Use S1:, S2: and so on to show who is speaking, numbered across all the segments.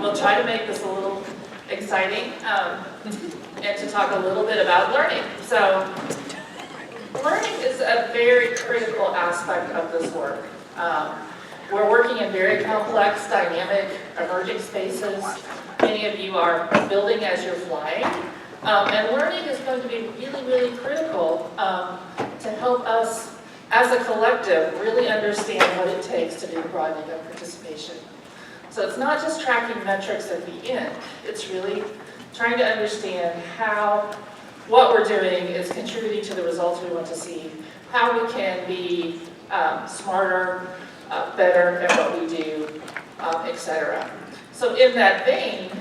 S1: we'll try to make this a little exciting and to talk a little bit about learning. So learning is a very critical aspect of this work. We're working in very complex, dynamic, emerging spaces. Many of you are building as you're flying. And learning is going to be really, really critical to help us as a collective really understand what it takes to do broadening of participation. So it's not just tracking metrics at the end, it's really trying to understand how what we're doing is contributing to the results we want to see, how we can be smarter, better at what we do, etc. So in that vein,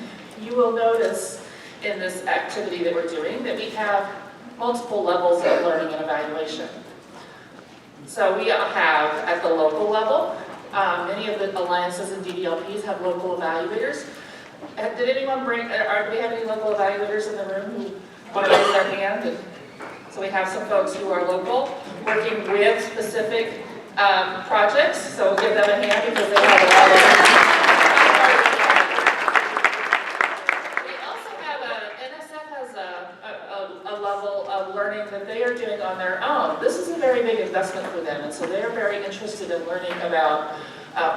S1: you will notice in this activity that we're doing that we have multiple levels of learning and evaluation. So we have at the local level, many of the alliances and DDLPs have local evaluators. Did anyone do we have any local evaluators in the room who want to raise their hand? And so we have some folks who are local, working with specific projects, so we'll give them a hand because they have a lot of level of learning that they are doing on their own. This is a very big investment for them, and so they're very interested in learning about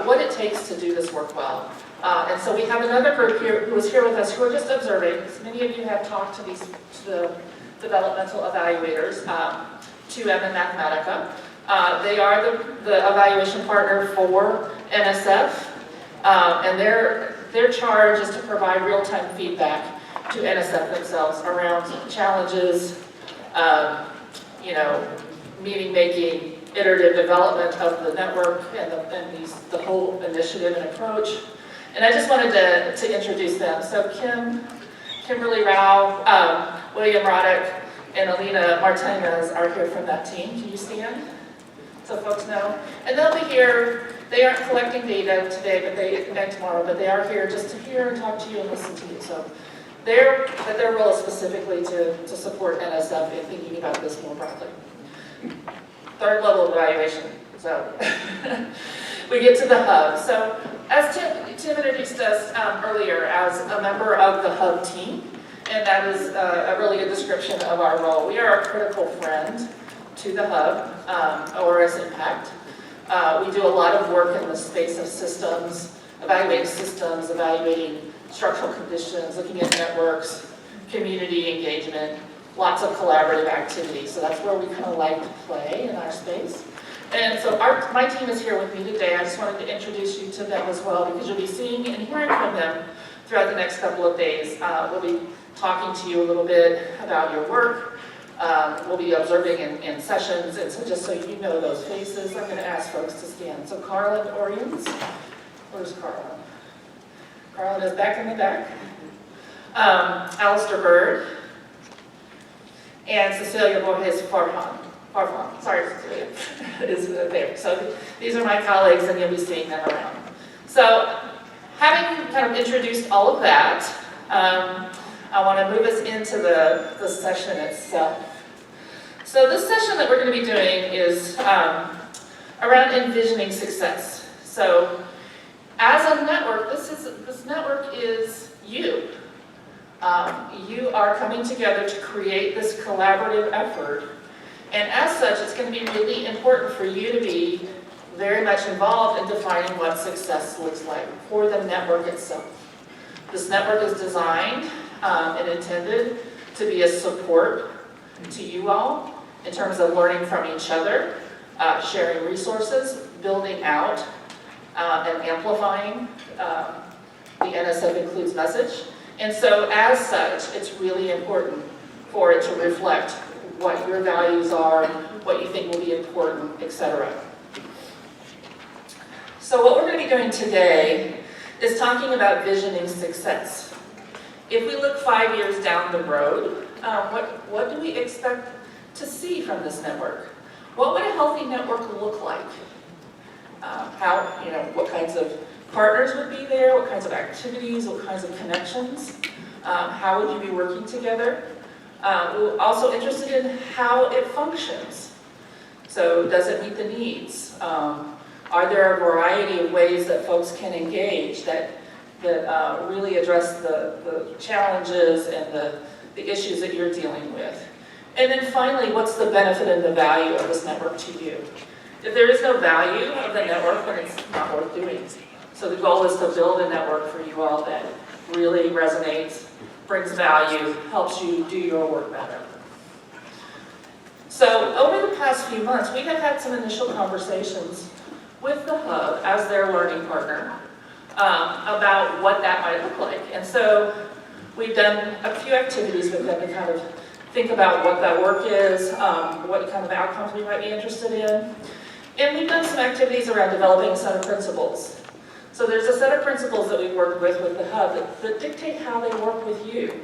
S1: what it takes to do this work well. And so we have another group here who is here with us who are just observing. Many of you have talked to the developmental evaluators, 2M and Mathematica. They are the evaluation partner for NSF, and their charge is to provide real-time feedback to NSF themselves around challenges, meeting making, iterative development of the network and the whole initiative and approach. And I just wanted to introduce them. So Kimberly Rao, William Roddick, and Alina Martinez are here from that team. Can you stand? So folks know. And they'll be here. They aren't collecting data today, and tomorrow, but they are here just to hear and talk to you and listen to you. So their role is specifically to support NSF in thinking about this more broadly. Third level evaluation. So we get to the hub. So as Tim introduced us earlier as a member of the hub team, and that is a really good description of our role. We are a critical friend to the hub, ORS Impact. We do a lot of work in the space of systems, evaluating structural conditions, looking at networks, community engagement, lots of collaborative activities. So that's where we kind of like to play in our space. And so my team is here with me today. I just wanted to introduce you to them as well because you'll be seeing and hearing from them throughout the next couple of days. We'll be talking to you a little bit about your work. We'll be observing in sessions, and so just so you know those faces, I'm going to ask folks to stand. So Carlin Oriens, where's Carlin? Carlin is back in the back. Alistair Bird, and Cecilia Borges Farfan. Sorry, Cecilia, is there. So these are my colleagues, and you'll be seeing them around. So having kind of introduced all of that, I want to move us into the session itself. So this session that we're going to be doing is around envisioning success. So as a network, this network is you. You are coming together to create this collaborative effort. And as such, it's going to be really important for you to be very much involved in defining what success looks like for the network itself. This network is designed and intended to be a support to you all in terms of learning from each other, sharing resources, building out and amplifying the NSF Includes message. And so as such, it's really important for it to reflect what your values are, what you think will be important, etc. So what we're going to be doing today is talking about visioning success. If we look 5 years down the road, what do we expect to see from this network? What would a healthy network look like? What kinds of partners would be there? What kinds of activities? What kinds of connections? How would you be working together? We're also interested in how it functions. So does it meet the needs? Are there a variety of ways that folks can engage that that really address the challenges and the issues that you're dealing with. And then finally, what's the benefit and the value of this network to you? If there is no value of the network, then it's not worth doing. So the goal is to build a network for you all that really resonates, brings value, helps you do your work better. So over the past few months, we have had some initial conversations with the Hub as their learning partner about what that might look like. And so we've done a few activities with them to kind of think about what that work is, what kind of outcomes we might be interested in. And we've done some activities around developing a set of principles. So there's a set of principles that we've worked with the Hub that dictate how they work with you,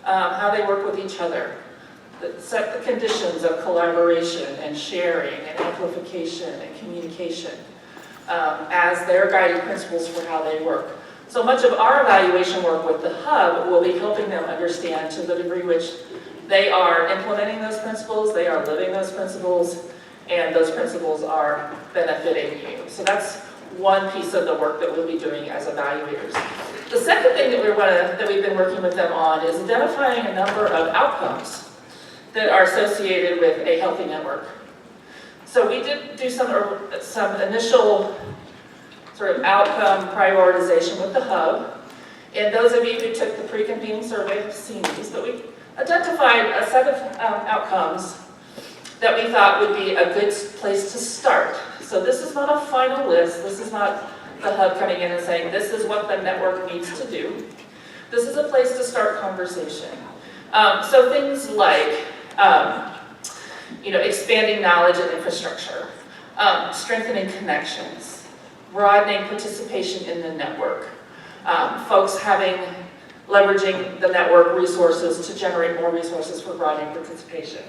S1: how they work with each other, that set the conditions of collaboration and sharing and amplification and communication as their guiding principles for how they work. So much of our evaluation work with the Hub will be helping them understand to the degree which they are implementing those principles, they are living those principles, and those principles are benefiting you. So that's one piece of the work that we'll be doing as evaluators. The second thing that we've been working with them on is identifying a number of outcomes that are associated with a healthy network. So we did do some initial sort of outcome prioritization with the Hub. And those of you who took the pre-convening survey have seen these, but we identified a set of outcomes that we thought would be a good place to start. So this is not a final list. This is not the Hub coming in and saying, this is what the network needs to do. This is a place to start conversation. So things like, expanding knowledge and infrastructure, strengthening connections, broadening participation in the network, folks leveraging the network resources to generate more resources for broadening participation.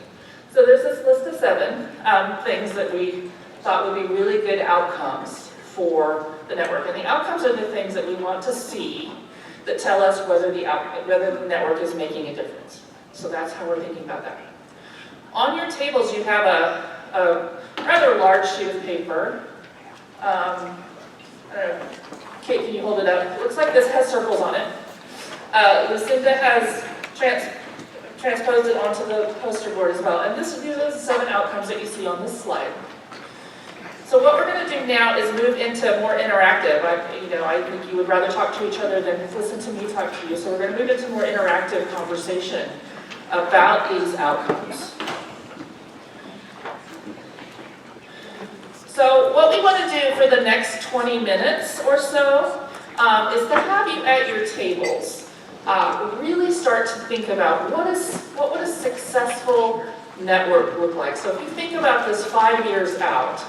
S1: So there's this list of 7 things that we thought would be really good outcomes for the network. And the outcomes are the things that we want to see that tell us whether the network is making a difference. So that's how we're thinking about that. On your tables, you have a rather large sheet of paper. Kate, can you hold it up? It looks like this has circles on it. Lucinda has transposed it onto the poster board as well. And these are the 7 outcomes that you see on this slide. So what we're going to do now is move into more interactive. I think you would rather talk to each other than listen to me talk to you. So we're going to move into more interactive conversation about these outcomes. So what we want to do for the next 20 minutes or so is to have you at your tables really start to think about what would a successful network look like. So if you think about this 5 years out,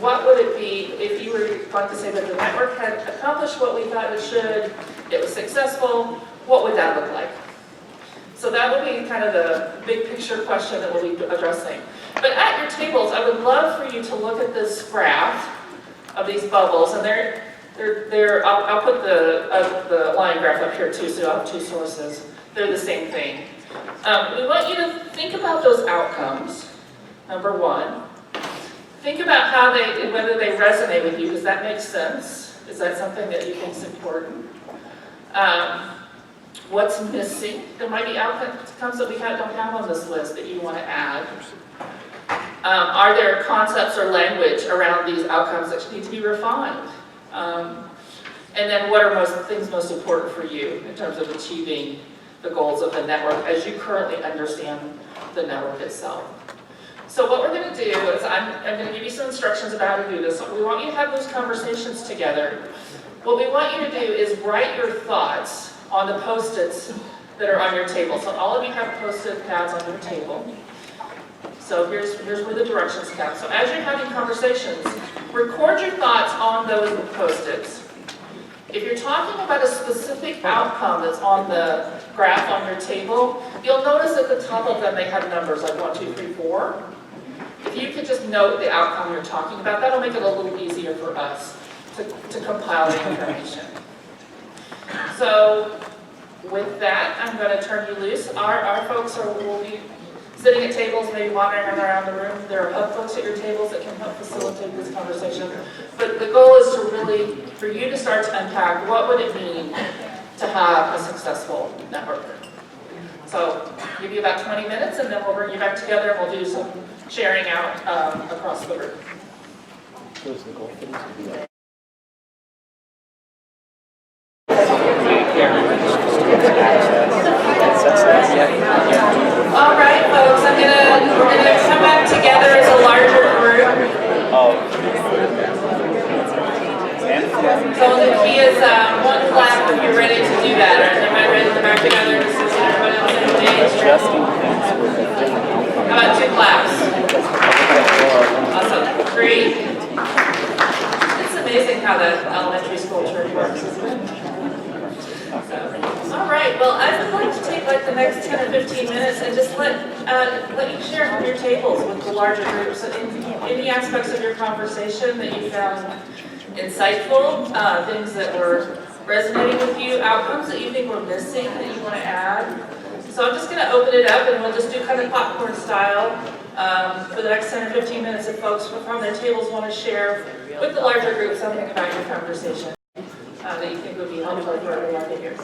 S1: what would it be if you were going to say that the network had accomplished what we thought it should, it was successful, what would that look like? So that would be kind of the big picture question that we'll be addressing. But at your tables, I would love for you to look at this graph of these bubbles, and I'll put the line graph up here too, so you'll have 2 sources. They're the same thing. We want you to think about those outcomes, number 1. Think about whether they resonate with you. Does that make sense? Is that something that you think is important? What's missing? There might be outcomes that we don't have on this list that you want to add. Are there concepts or language around these outcomes that need to be refined? And then what are things most important for you in terms of achieving the goals of the network as you currently understand the network itself? So what we're going to do is I'm going to give you some instructions about how to do this. We want you to have those conversations together. What we want you to do is write your thoughts on the Post-its that are on your table. So all of you have Post-it pads on your table. So here's where the directions come. So as you're having conversations, record your thoughts on those Post-its. If you're talking about a specific outcome that's on the graph on your table, you'll notice at the top of them they have numbers like 1, 2, 3, 4. If you could just note the outcome you're talking about, that'll make it a little easier for us to compile the information. So with that, I'm going to turn you loose. Our folks will be sitting at tables, maybe wandering around the room. There are hub folks at your tables that can help facilitate this conversation. But the goal is to really, for you to start to unpack what would it mean to have a successful network. So I'll give you about 20 minutes and then we'll bring you back together and we'll do some sharing out across the room. All right, folks, we're gonna come back together as a larger group. So the key is one clap if you're ready to do that. Are everybody ready to come back together? Is everybody else engaged? How about 2 claps? Awesome. 3. It's amazing how that elementary school church works, isn't it? All right, well, I would like to take like the next 10 or 15 minutes and just let you share from your tables with the larger groups any aspects of your conversation that you found insightful, things that were resonating with you, outcomes that you think were missing that you want to add. So I'm just going to open it up and we'll just do kind of popcorn style for the next 10 or 15 minutes if folks from their tables want to share with the larger group something about your conversation that you think would be helpful for everyone to hear.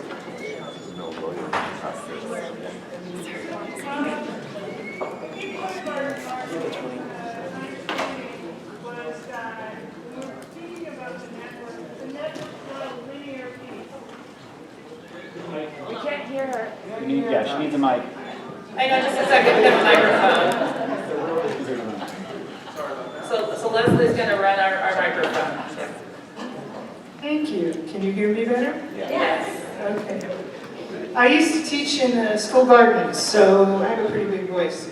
S2: We can't hear her.
S3: She needs a mic.
S1: Hang on just a second, we have a microphone. So Leslie's going to run our microphone.
S2: Thank you. Can you hear me better?
S1: Yes.
S2: Okay. I used to teach in school gardens, so I have a pretty big voice.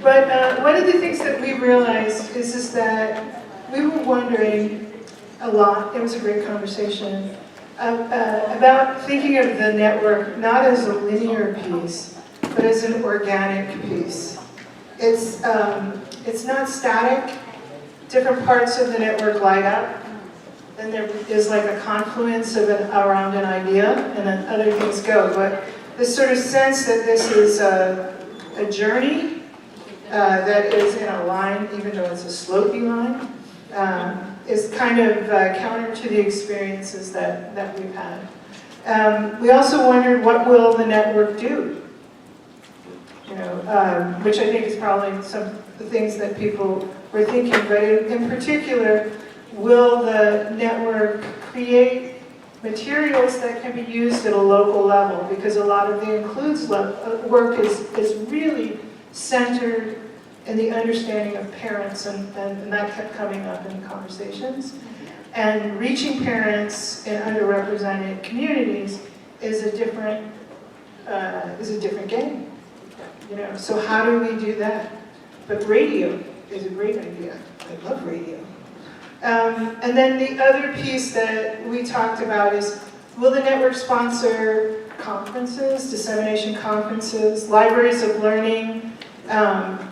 S2: But one of the things that we realized is that we were wondering a lot, it was a great conversation, about thinking of the network not as a linear piece, but as an organic piece. It's not static. Different parts of the network light up. Then there is like a confluence around an idea, and then other things go. But this sort of sense that this is a journey that is in a line, even though it's a slopey line, is kind of counter to the experiences that we've had. We also wondered, what will the network do? You know, which I think is probably some of the things that people were thinking. But in particular, will the network create materials that can be used at a local level? Because a lot of the includes work is really centered in the understanding of parents, and that kept coming up in conversations. And reaching parents in underrepresented communities is a different game. You know, so how do we do that? But radio is a great idea. I love radio. And then the other piece that we talked about is, will the network sponsor conferences, dissemination conferences, libraries of learning,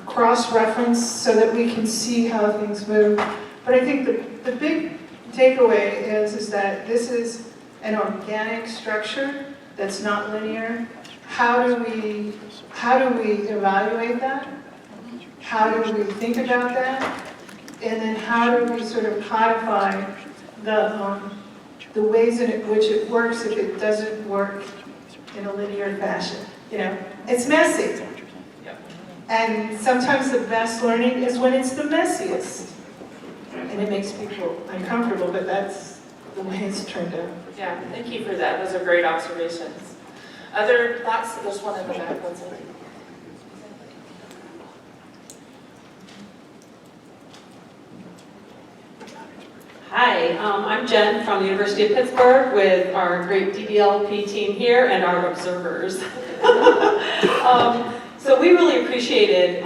S2: cross-reference so that we can see how things move? But I think the big takeaway is that this is an organic structure that's not linear. How do we evaluate that? How do we think about that? And then how do we sort of codify the ways in which it works if it doesn't work in a linear fashion? You know, it's messy. And sometimes the best learning is when it's the messiest. And it makes people uncomfortable, but that's the way it's turned out.
S1: Yeah, thank you for that. Those are great observations. Other thoughts? There's one in the back. What's it?
S4: Hi, I'm Jen from the University of Pittsburgh with our great DBLP team here and our observers. So we really appreciated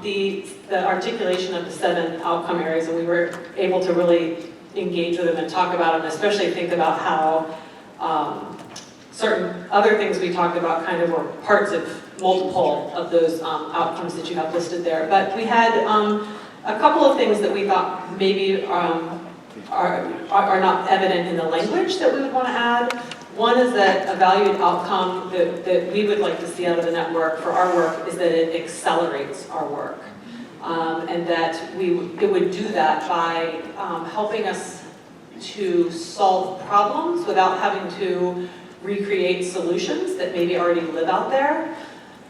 S4: the articulation of the 7 outcome areas, and we were able to really engage with them and talk about them, especially think about how certain other things we talked about kind of were parts of multiple of those outcomes that you have listed there. But we had a couple of things that we thought maybe are not evident in the language that we would want to add. One is that a valued outcome that we would like to see out of the network for our work is that it accelerates our work. And that it would do that by helping us to solve problems without having to recreate solutions that maybe already live out there.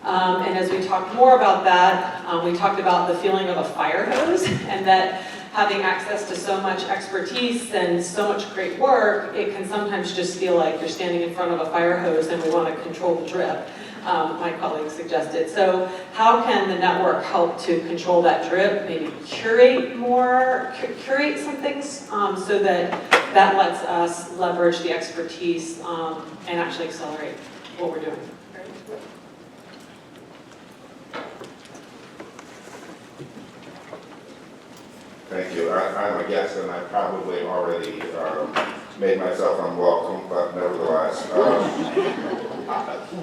S4: And as we talked more about that, we talked about the feeling of a fire hose, and that having access to so much expertise and so much great work, it can sometimes just feel like you're standing in front of a fire hose and we want to control the drip, my colleague suggested. So how can the network help to control that drip, maybe curate some things so that lets us leverage the expertise and actually accelerate what we're doing.
S3: Thank you. I'm a guest and I probably already made myself unwelcome, but nevertheless.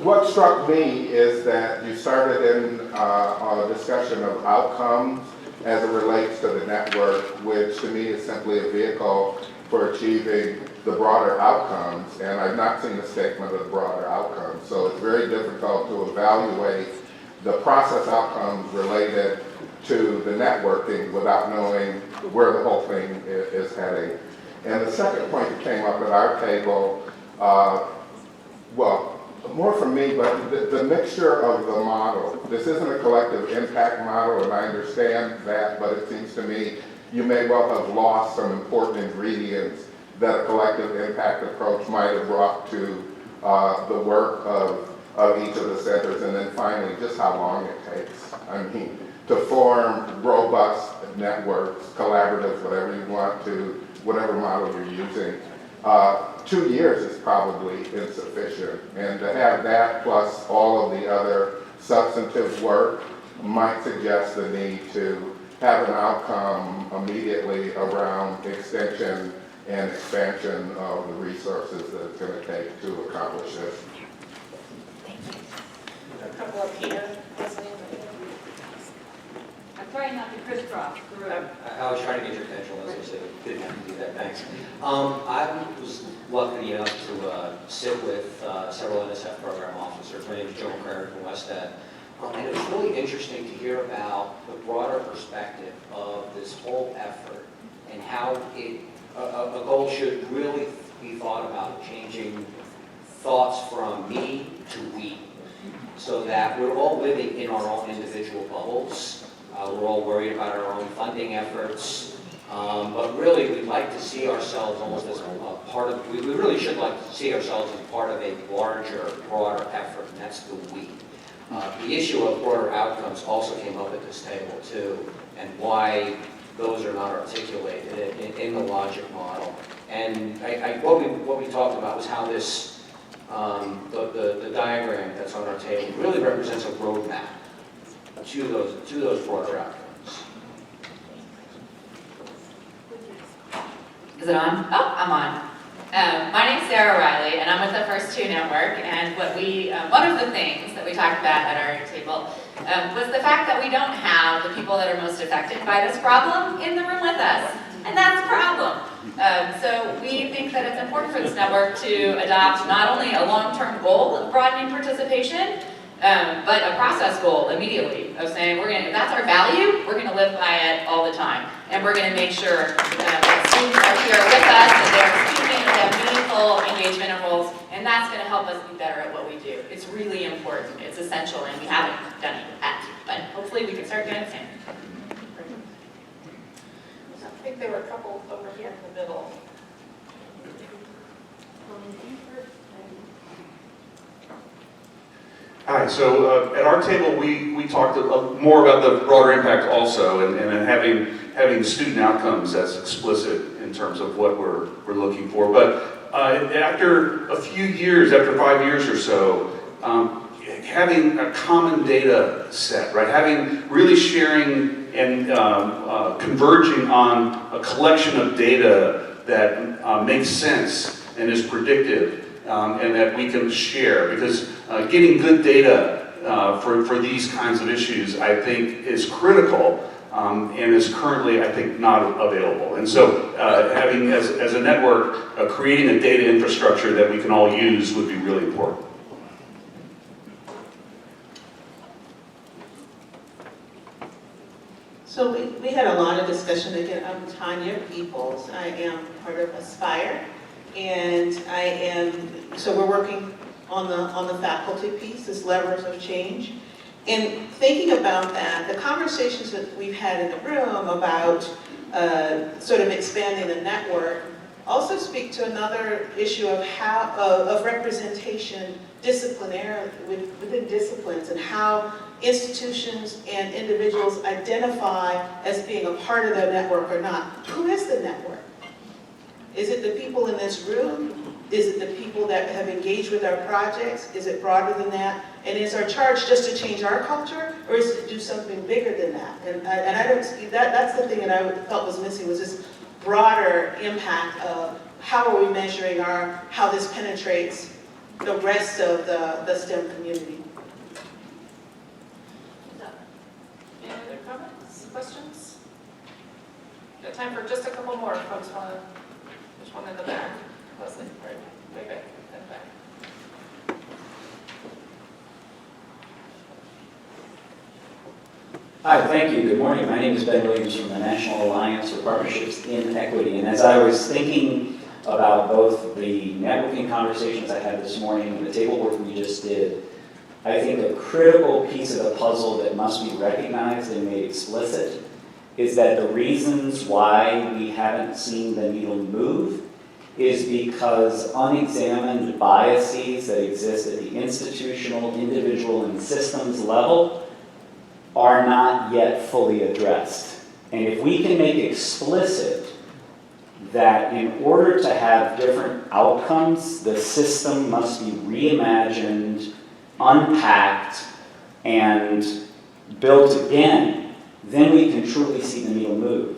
S3: What struck me is that you started in a discussion of outcomes as it relates to the network, which to me is simply a vehicle for achieving the broader outcomes, and I've not seen a statement of the broader outcomes. So it's very difficult to evaluate the process outcomes related to the networking without knowing where the whole thing is heading. And the second point that came up at our table, well, more from me, but the mixture of the model. This isn't a collective impact model, and I understand that, but it seems to me you may well have lost some important ingredients that a collective impact approach might have brought to the work of each of the centers. And then finally, just how long it takes. I mean, to form robust networks, collaboratives, whatever you want to, whatever model you're using. 2 years is probably insufficient. And to have that plus all of the other substantive work might suggest the need to have an outcome immediately around extension and expansion of the resources that it's going to take to accomplish this.
S1: A couple of here listening.
S5: I'm trying not to crisscross the room.
S6: I was trying to get your attention, as I said, didn't have to do that, thanks. I was lucky enough to sit with several NSF program officers. My name is Joe McCrary from West Ed. And it was really interesting to hear about the broader perspective of this whole effort and how a goal should really be thought about changing thoughts from me to we, so that we're all living in our own individual bubbles. We're all worried about our own funding efforts, but really we'd like to see ourselves almost as a part of, we really should like to see ourselves as part of a larger, broader effort, and that's the we. The issue of broader outcomes also came up at this table too, and why those are not articulated in the logic model. And what we talked about was how this, the diagram that's on our table really represents a roadmap to those broader outcomes.
S5: Is it on? Oh, I'm on. My name's Sarah Riley, and I'm with the First Two Network. And one of the things that we talked about at our table was the fact that we don't have the people that are most affected by this problem in the room with us, and that's a problem. So we think that it's important for this network to adopt not only a long-term goal of broadening participation, but a process goal immediately of saying if that's our value, we're going to live by it all the time. And we're going to make sure that students are here with us, that they're speaking, that they have meaningful engagement and roles, and that's going to help us be better at what we do. It's really important, it's essential, and we haven't done it yet, but hopefully we can start doing it soon.
S1: I think there were a couple over here in the middle.
S7: Hi, so at our table we talked more about the broader impact also, and having student outcomes as explicit in terms of what we're looking for. But after a few years, after 5 years or so, having a common data set, right? Really sharing and converging on a collection of data that makes sense and is predictive, and that we can share, because getting good data for these kinds of issues, I think, is critical and is currently, I think, not available. And so having, as a network, creating a data infrastructure that we can all use would be really important.
S8: So we had a lot of discussion. Again, I'm Tanya Peoples. I am part of Aspire, and so we're working on the faculty piece, this levers of change. And thinking about that, the conversations that we've had in the room about sort of expanding the network also speak to another issue of of representation disciplinary within disciplines, and how institutions and individuals identify as being a part of the network or not. Who is the network? Is it the people in this room? Is it the people that have engaged with our projects? Is it broader than that? And is our charge just to change our culture, or is it to do something bigger than that? And I don't see that. That's the thing that I felt was missing, was this broader impact of how are we measuring how this penetrates the rest of the STEM community.
S1: Any other comments, questions? Got time for just a couple more. Folks want to, there's one in the back. Leslie, right, way back, in the back.
S9: Hi, thank you. Good morning. My name is Ben Williams from the National Alliance for Partnerships in Equity. And as I was thinking about both the networking conversations I had this morning and the table work we just did, I think a critical piece of the puzzle that must be recognized and made explicit is that the reasons why we haven't seen the needle move is because unexamined biases that exist at the institutional, individual, and systems level are not yet fully addressed. And if we can make explicit that in order to have different outcomes, the system must be reimagined, unpacked, and built again, then we can truly see the needle move.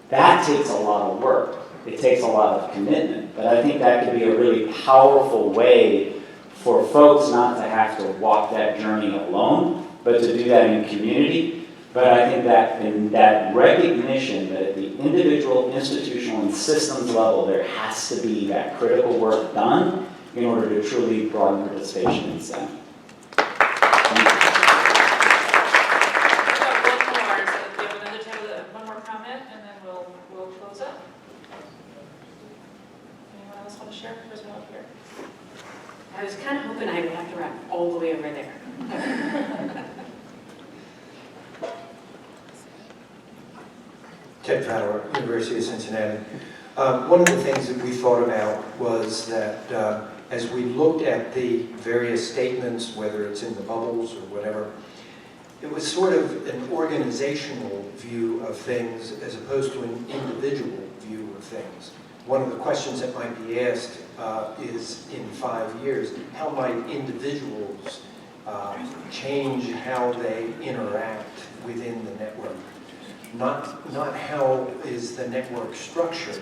S9: That takes a lot of work. It takes a lot of commitment, but I think that could be a really powerful way for folks not to have to walk that journey alone, but to do that in community. But I think that in that recognition that at the individual, institutional, and systems level, there has to be that critical work done in order to truly broaden participation in STEM.
S1: One more comment, and then we'll close up. Anyone else want to share? There's one up here.
S5: I was kind of hoping I would have to wrap all the way over there.
S10: Ted Fowler, University of Cincinnati. One of the things that we thought about was that as we looked at the various statements, whether it's in the bubbles or whatever, it was sort of an organizational view of things as opposed to an individual view of things. One of the questions that might be asked is, in 5 years, how might individuals change how they interact within the network? Not how is the network structured,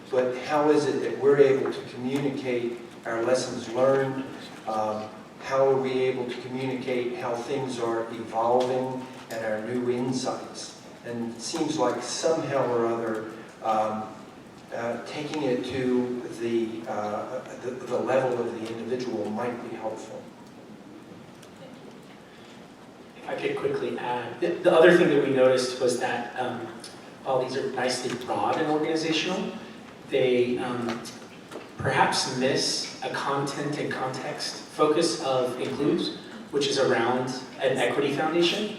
S10: but how is it that we're able to communicate our lessons learned? How are we able to communicate how things are evolving and our new insights? And it seems like somehow or other, taking it to the level of the individual might be helpful.
S11: If I could quickly add, the other thing that we noticed was that while these are nicely broad and organizational, they perhaps miss a content and context focus of Includes, which is around an equity foundation.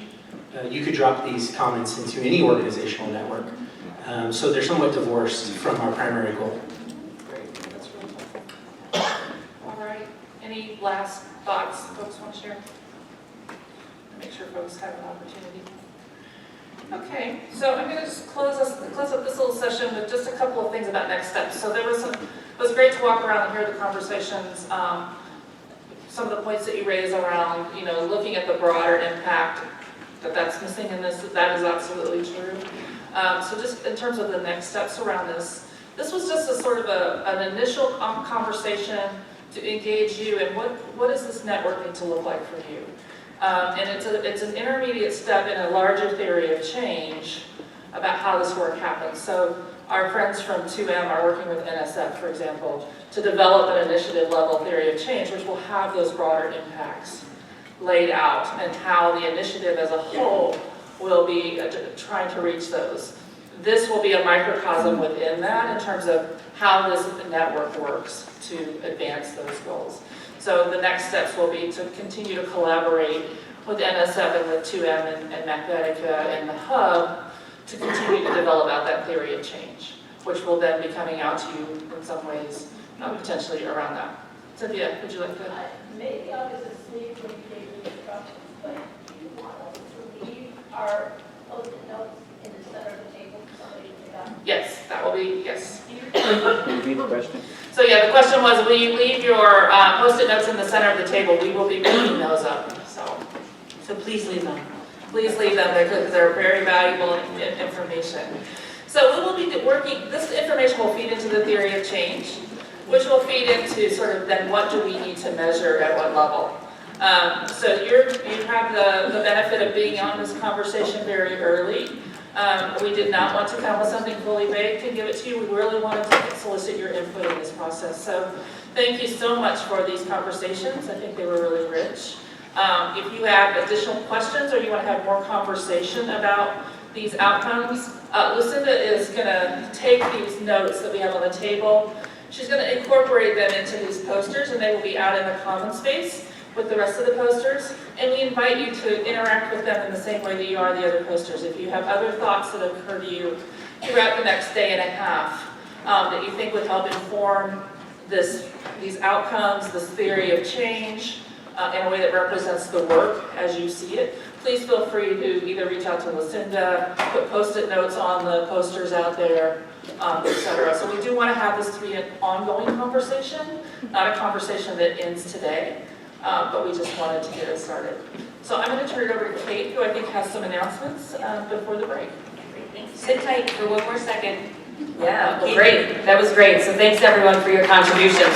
S11: You could drop these comments into any organizational network. So they're somewhat divorced from our primary goal.
S1: Great, that's really helpful. All right, any last thoughts folks want to share? Make sure folks have an opportunity. Okay, so I'm going to just close up this little session with just a couple of things about next steps. So it was great to walk around and hear the conversations, some of the points that you raised around, looking at the broader impact that's missing in this. That is absolutely true. So just in terms of the next steps around this was just a sort of an initial conversation to engage you in what does this network need to look like for you. And it's an intermediate step in a larger theory of change about how this work happens. So our friends from 2M are working with NSF, for example, to develop an initiative level theory of change, which will have those broader impacts laid out and how the initiative as a whole will be trying to reach those. This will be a microcosm within that in terms of how this network works to advance those goals. So the next steps will be to continue to collaborate with NSF and with 2M and Mathematica and the Hub to continue to develop out that theory of change, which will then be coming out to you in some ways, potentially around that. Cynthia, would you like to?
S12: Maybe I'll just asleep when you gave the instructions, but do you want us to leave our post-it notes in the center of the table for somebody to pick up?
S1: Yes, that will be, yes.
S9: Repeat the question.
S1: So yeah, the question was, will you leave your post-it notes in the center of the table? We will be picking those up,
S4: So please leave them.
S1: please leave them there because they're very valuable information. So we will be working, this information will feed into the theory of change, which will feed into sort of then what do we need to measure at what level. So you have the benefit of being on this conversation very early. We did not want to come with something fully baked and give it to you. We really wanted to solicit your input in this process. So thank you so much for these conversations. I think they were really rich. If you have additional questions or you want to have more conversation about these outcomes, Lucinda is going to take these notes that we have on the table. She's going to incorporate them into these posters, and they will be out in the common space with the rest of the posters. And we invite you to interact with them in the same way that you are the other posters. If you have other thoughts that occur to you throughout the next day and a half that you think would help inform these outcomes, this theory of change, in a way that represents the work as you see it, please feel free to either reach out to Lucinda, put post-it notes on the posters out there, etc. So we do want to have this to be an ongoing conversation, not a conversation that ends today, but we just wanted to get it started. So I'm going to turn it over to Kate, who I think has some announcements before the break.
S5: Sit tight for one more second.
S13: Yeah, well, great. That was great. So thanks everyone for your contributions.